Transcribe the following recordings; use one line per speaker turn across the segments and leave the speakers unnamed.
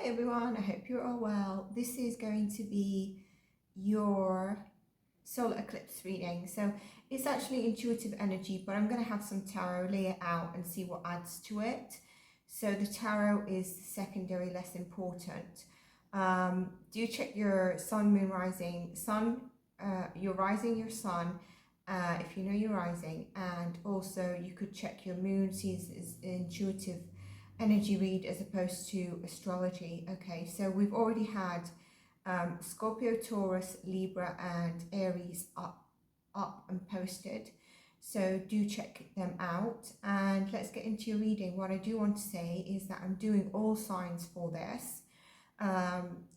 Hi everyone, I hope you're all well. This is going to be your solar eclipse reading. So it's actually intuitive energy, but I'm going to have some tarot, lay it out and see what adds to it. So the tarot is secondary, less important. Do check your sun, moon, rising, your rising, your sun, if you know your rising, and also you could check your moon, see it's intuitive energy read as opposed to astrology. Okay, so we've already had Scorpio, Taurus, Libra and Aries up and posted, so do check them out. And let's get into your reading. What I do want to say is that I'm doing all signs for this.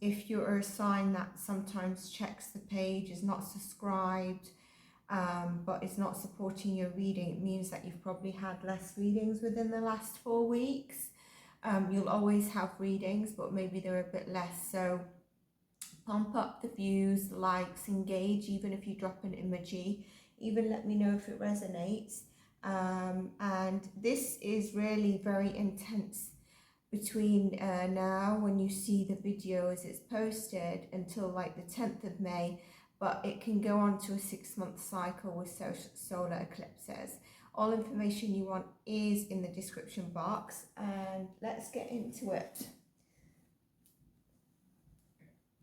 If you're a sign that sometimes checks the page, is not subscribed, but is not supporting your reading, it means that you've probably had less readings within the last 4 weeks. You'll always have readings, but maybe they're a bit less. So pump up the views, likes, engage, even if you drop an emoji, even let me know if it resonates. And this is really very intense between now when you see the video as it's posted until like the 10th of May, but it can go on to a 6-month cycle with solar eclipses. All information you want is in the description box, and let's get into it.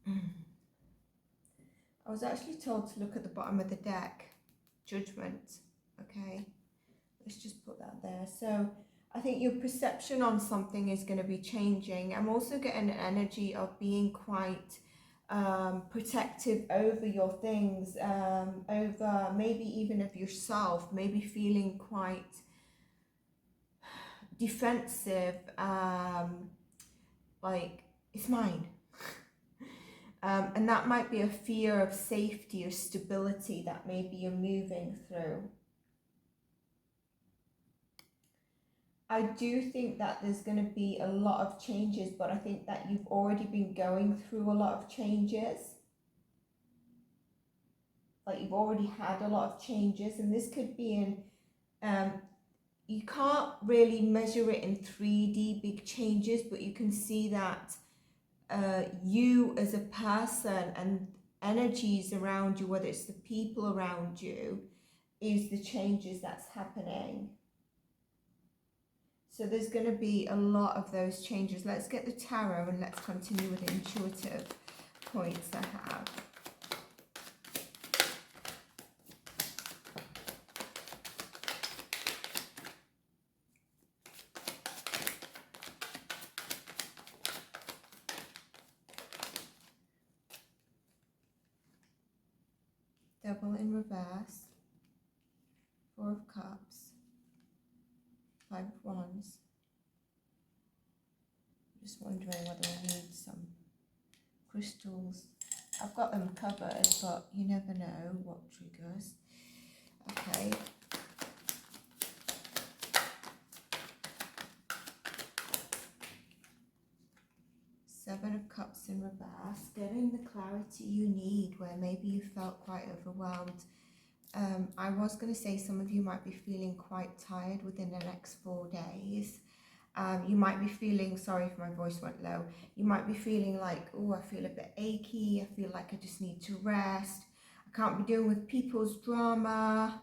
I was actually told to look at the bottom of the deck, judgment. Okay, let's just put that there. So I think your perception on something is going to be changing. I'm also getting an energy of being quite protective over your things, over maybe even of yourself, maybe feeling quite defensive, like it's mine. And that might be a fear of safety or stability that maybe you're moving through. I do think that there's going to be a lot of changes, but I think that you've already been going through a lot of changes. Like you've already had a lot of changes, and this could be in, you can't really measure it in 3D big changes, but you can see that you as a person and energies around you, whether it's the people around you, is the changes that's happening. So there's going to be a lot of those changes. Let's get the tarot and let's continue with the intuitive points I have. Double in reverse, 4 of Cups, 5 of Wands. Just wondering whether I need some crystals. I've got them covered, but you never know what triggers. Okay. Seven of Cups in reverse, getting the clarity you need where maybe you felt quite overwhelmed. I was going to say some of you might be feeling quite tired within the next 4 days. You might be feeling, sorry if my voice went low, you might be feeling like, oh, I feel a bit achy, I feel like I just need to rest, I can't be dealing with people's drama,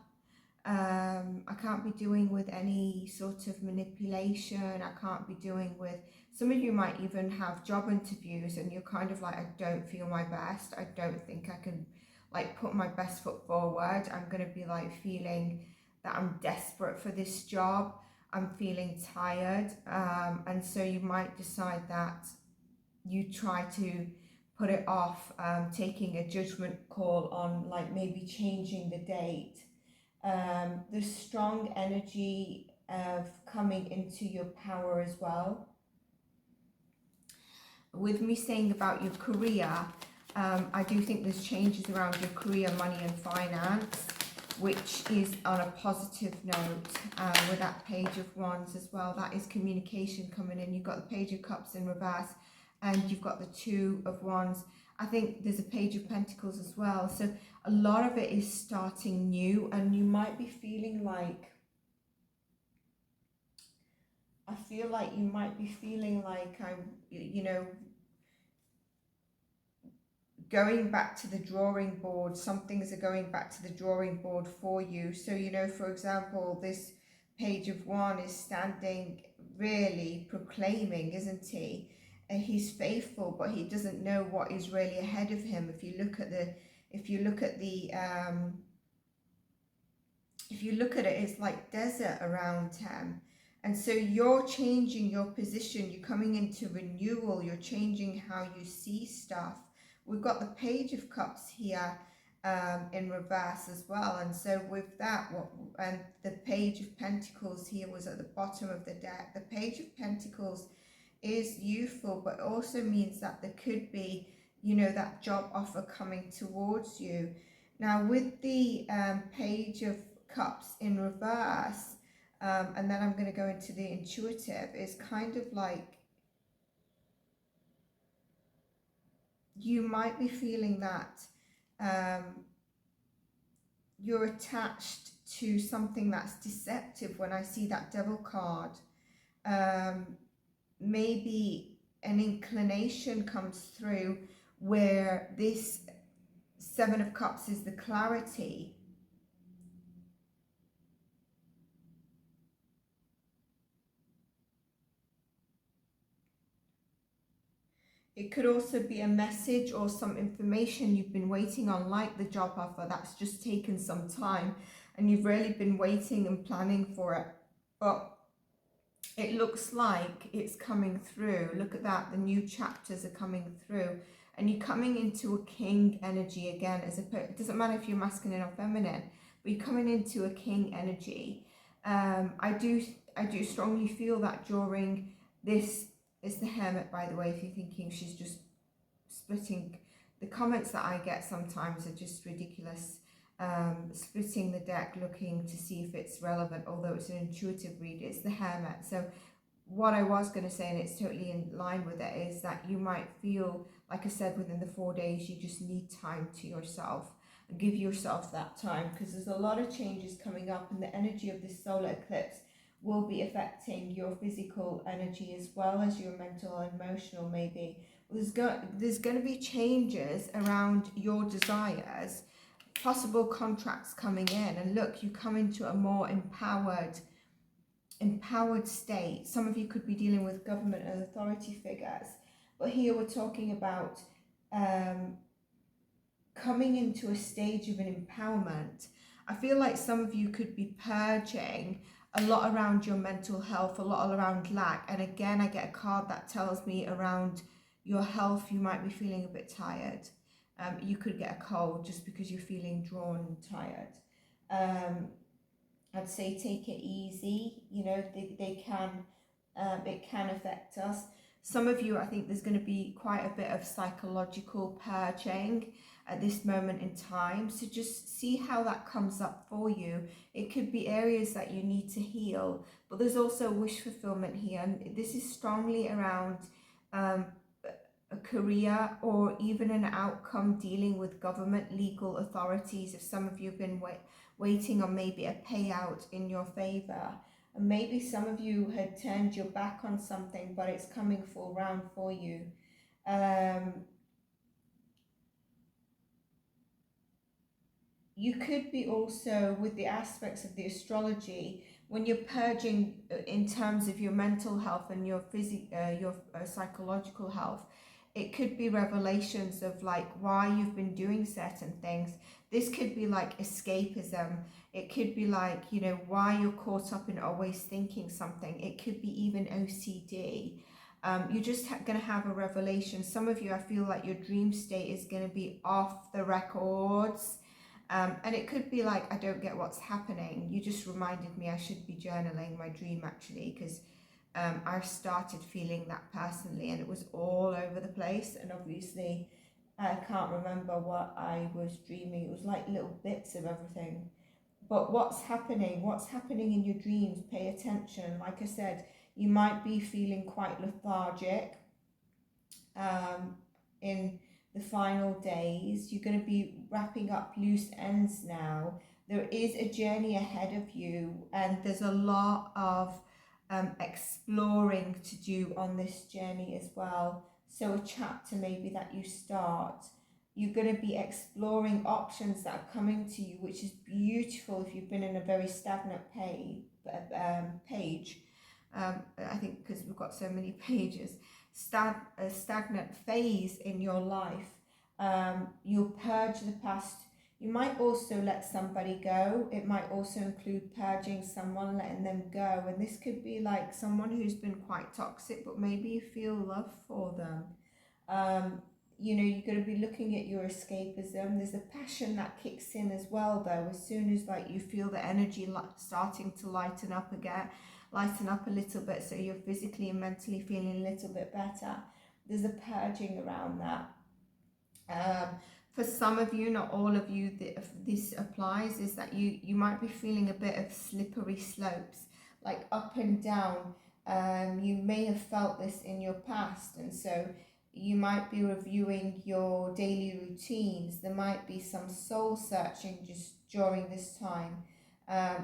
I can't be doing with any sort of manipulation, I can't be doing with, some of you might even have job interviews and you're kind of like, I don't feel my best, I don't think I can like put my best foot forward, I'm going to be like feeling that I'm desperate for this job, I'm feeling tired, and so you might decide that you try to put it off, taking a judgment call on like maybe changing the date. There's strong energy of coming into your power as well. With me saying about your career, I do think there's changes around your career, money and finance, which is on a positive note, with that Page of Wands as well. That is communication coming in. You've got the Page of Cups in reverse and you've got the 2 of Wands. I think there's a Page of Pentacles as well. So a lot of it is starting new, and you might be feeling like, I feel like you might be feeling like, you know, going back to the drawing board. Some things are going back to the drawing board for you. So, you know, for example, this Page of Wands is standing really proclaiming, isn't he? He's faithful, but he doesn't know what is really ahead of him. If you look at the, if you look at it, it's like desert around him. And so you're changing your position, you're coming into renewal, you're changing how you see stuff. We've got the Page of Cups here in reverse as well. And so with that, and the Page of Pentacles here was at the bottom of the deck. The Page of Pentacles is youthful, but also means that there could be, you know, that job offer coming towards you. Now with the Page of Cups in reverse, and then I'm going to go into the intuitive, is kind of like you might be feeling that you're attached to something that's deceptive. When I see that Devil card, maybe an inclination comes through where this Seven of Cups is the clarity. It could also be a message or some information you've been waiting on, like the job offer that's just taken some time and you've really been waiting and planning for it. But it looks like it's coming through. Look at that, the new chapters are coming through. And you're coming into a king energy again. It doesn't matter if you're masculine or feminine, but you're coming into a king energy. I do strongly feel that during this. It's the Hermit, by the way, if you're thinking she's just splitting. The comments that I get sometimes are just ridiculous. Splitting the deck, looking to see if it's relevant, although it's an intuitive read. It's the Hermit. So what I was going to say, and it's totally in line with it, is that you might feel, like I said, within the 4 days, you just need time to yourself. Give yourself that time, because there's a lot of changes coming up, and the energy of this solar eclipse will be affecting your physical energy as well as your mental and emotional. Maybe there's going to be changes around your desires, possible contracts coming in, and look, you come into a more empowered state. Some of you could be dealing with government and authority figures, but here we're talking about coming into a stage of an empowerment. I feel like some of you could be purging a lot around your mental health, a lot around lack. And again, I get a card that tells me around your health, you might be feeling a bit tired. You could get a cold just because you're feeling drawn and tired. I'd say take it easy. You know, it can affect us. Some of you, I think there's going to be quite a bit of psychological purging at this moment in time. So just see how that comes up for you. It could be areas that you need to heal, but there's also wish fulfillment here. And this is strongly around a career or even an outcome dealing with government, legal authorities. If some of you have been waiting on maybe a payout in your favor, and maybe some of you had turned your back on something, but it's coming full round for you. You could be also, with the aspects of the astrology, when you're purging in terms of your mental health and your psychological health, it could be revelations of like why you've been doing certain things. This could be like escapism. It could be like, you know, why you're caught up in always thinking something. It could be even OCD. You're just going to have a revelation. Some of you, I feel like your dream state is going to be off the records. And it could be like, I don't get what's happening. You just reminded me I should be journaling my dream, actually, because I started feeling that personally, and it was all over the place. And obviously, I can't remember what I was dreaming. It was like little bits of everything. But what's happening in your dreams, pay attention. Like I said, you might be feeling quite lethargic in the final days. You're going to be wrapping up loose ends now. There is a journey ahead of you, and there's a lot of exploring to do on this journey as well. So a chapter maybe that you start You're going to be exploring options that are coming to you, which is beautiful if you've been in a very stagnant page. I think because we've got so many pages, a stagnant phase in your life. You'll purge the past. You might also let somebody go. It might also include purging someone, letting them go. And this could be like someone who's been quite toxic, but maybe you feel love for them. You know, you're going to be looking at your escapism. There's a passion that kicks in as well, though, as soon as like you feel the energy starting to lighten up again, lighten up a little bit, so you're physically and mentally feeling a little bit better. There's a purging around that. For some of you, not all of you, this applies, is that you might be feeling a bit of slippery slopes, like up and down. You may have felt this in your past, and so you might be reviewing your daily routines. There might be some soul searching just during this time.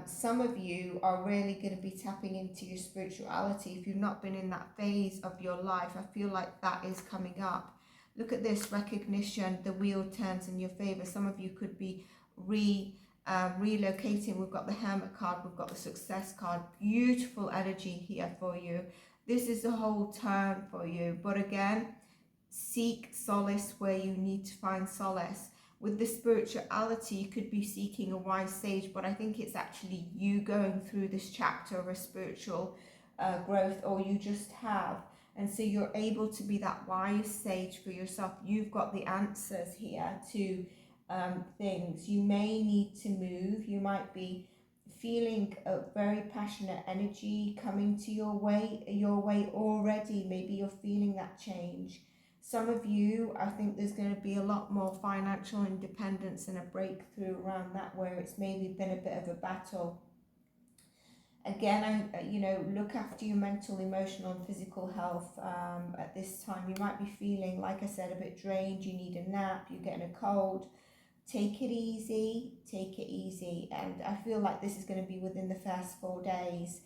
Some of you are really going to be tapping into your spirituality. If you've not been in that phase of your life, I feel like that is coming up. Look at this recognition, the wheel turns in your favor. Some of you could be relocating. We've got the Hermit card, we've got the Success card. Beautiful energy here for you. This is a whole turn for you. But again, seek solace where you need to find solace. With the spirituality, you could be seeking a wise sage, but I think it's actually you going through this chapter of a spiritual growth, or you just have. And so you're able to be that wise sage for yourself. You've got the answers here to things. You may need to move. You might be feeling a very passionate energy coming to your way already. Maybe you're feeling that change. Some of you, I think there's going to be a lot more financial independence and a breakthrough around that, where it's maybe been a bit of a battle. Again, look after your mental, emotional and physical health at this time. You might be feeling, like I said, a bit drained. You need a nap, you're getting a cold. Take it easy, take it easy. And I feel like this is going to be within the first 4 days.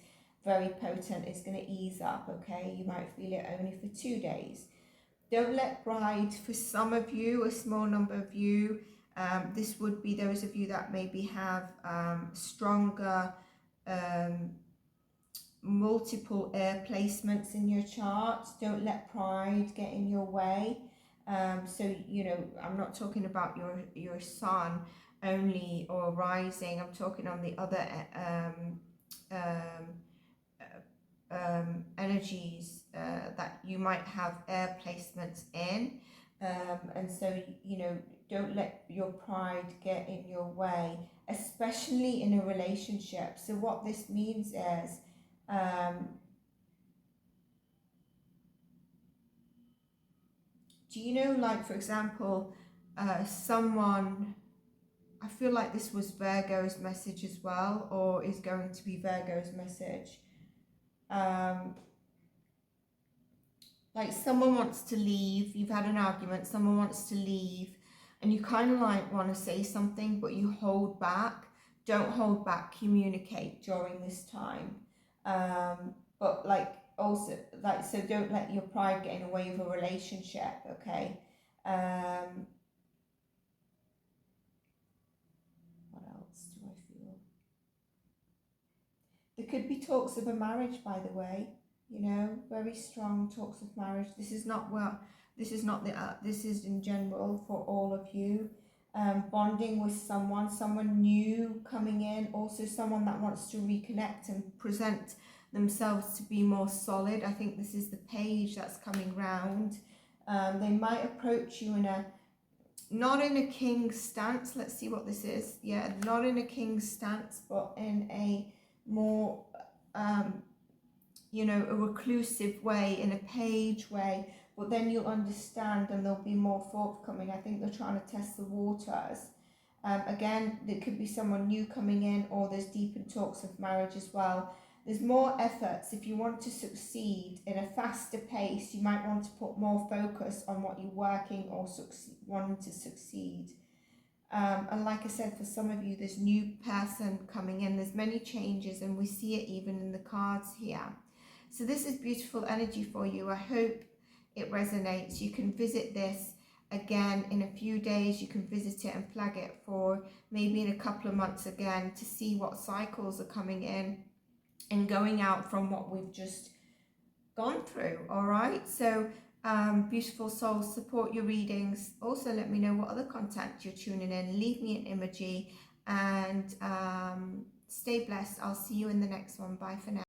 Very potent. It's going to ease up, okay? You might feel it only for 2 days. Don't let pride, for some of you, a small number of you, this would be those of you that maybe have stronger multiple air placements in your chart. Don't let pride get in your way. So, you know, I'm not talking about your sun only or rising. I'm talking on the other energies that you might have air placements in. And so, you know, don't let your pride get in your way, especially in a relationship. So what this means is, do you know, like, for example, someone, I feel like this was Virgo's message as well, or is going to be Virgo's message. Like someone wants to leave, you've had an argument, someone wants to leave, and you kind of like want to say something, but you hold back. Don't hold back, communicate during this time. But like also, like, so don't let your pride get in the way of a relationship, okay? What else do I feel? There could be talks of a marriage, by the way. You know, very strong talks of marriage. This is not this is not this is in general for all of you. Bonding with someone new coming in, also someone that wants to reconnect and present themselves to be more solid. I think this is the page that's coming round. They might approach you in not in a king stance. Let's see what this is. Yeah, not in a king stance, but in a more you know, a reclusive way, in a page way, but then you'll understand and there'll be more forthcoming. I think they're trying to test the waters. Again, there could be someone new coming in, or there's deepened talks of marriage as well. There's more efforts. If you want to succeed in a faster pace, you might want to put more focus on what you're working or wanting to succeed. And like I said, for some of you, there's new person coming in. There's many changes, and we see it even in the cards here. So this is beautiful energy for you. I hope it resonates. You can visit this again in a few days. You can visit it and flag it for maybe in a couple of months again to see what cycles are coming in and going out from what we've just gone through. All right, so beautiful souls, support your readings. Also let me know what other content you're tuning in. Leave me an emoji, and stay blessed. I'll see you in the next one. Bye for now.